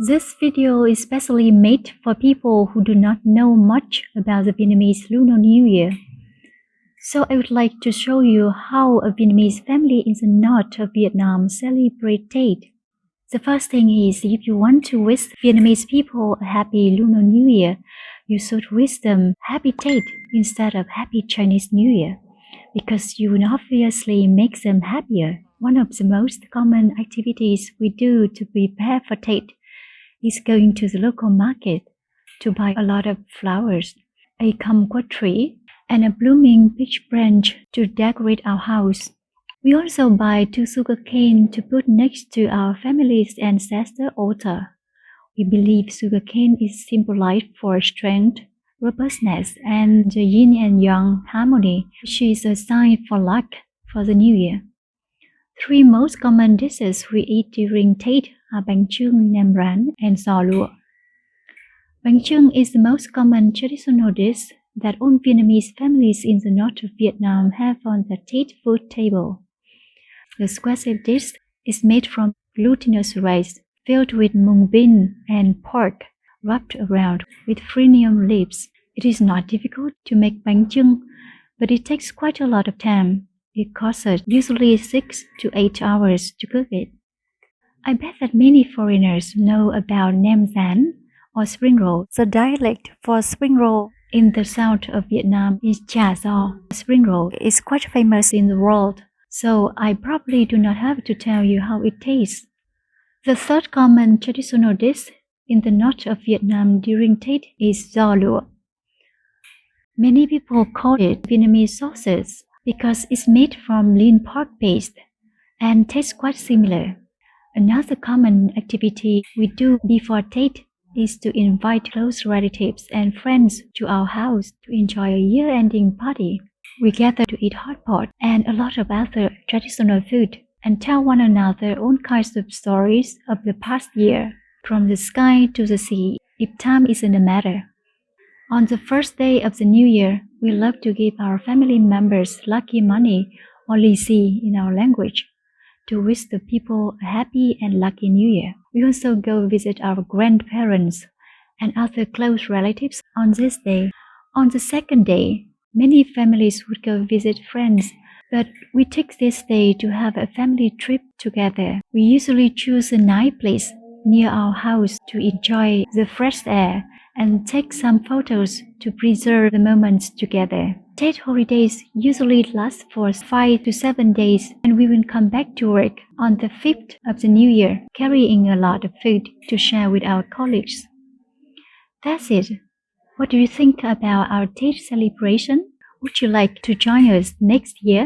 This video is specially made for people who do not know much about the Vietnamese Lunar New Year. So I would like to show you how a Vietnamese family in the north of Vietnam celebrate Tet. The first thing is, if you want to wish Vietnamese people a happy Lunar New Year, you should wish them Happy Tet instead of Happy Chinese New Year, because you will obviously make them happier. One of the most common activities we do to prepare for Tet is going to the local market to buy a lot of flowers, a kumquat tree, and a blooming peach branch to decorate our house. We also buy 2 sugar cane to put next to our family's ancestor altar. We believe sugar cane is symbolized for strength, robustness, and the yin and yang harmony, which is a sign for luck for the new year. 3 most common dishes we eat during Tet are bánh chưng, nem rán, and giò lụa. Bánh chưng is the most common traditional dish that all Vietnamese families in the north of Vietnam have on the Tet food table. The square-shaped dish is made from glutinous rice filled with mung bean and pork wrapped around with phrynium leaves. It is not difficult to make bánh chưng, but it takes quite a lot of time. It costs us usually 6 to 8 hours to cook it. I bet that many foreigners know about nem rán or spring roll. The dialect for spring roll in the south of Vietnam is chả giò. Spring roll is quite famous in the world, so I probably do not have to tell you how it tastes. The third common traditional dish in the north of Vietnam during Tet is giò lụa. Many people call it Vietnamese sausage because it's made from lean pork paste and tastes quite similar. Another common activity we do before Tet is to invite close relatives and friends to our house to enjoy a year-ending party. We gather to eat hot pot and a lot of other traditional food and tell one another all kinds of stories of the past year, from the sky to the sea, if time isn't a matter. On the first day of the new year, we love to give our family members lucky money, or lì xì in our language, to wish the people a happy and lucky new year. We also go visit our grandparents and other close relatives on this day. On the second day, many families would go visit friends, but we take this day to have a family trip together. We usually choose a nice place near our house to enjoy the fresh air and take some photos to preserve the moments together. Tet holidays usually last for 5 to 7 days, and we will come back to work on the 5th of the new year, carrying a lot of food to share with our colleagues. That's it. What do you think about our Tet celebration? Would you like to join us next year?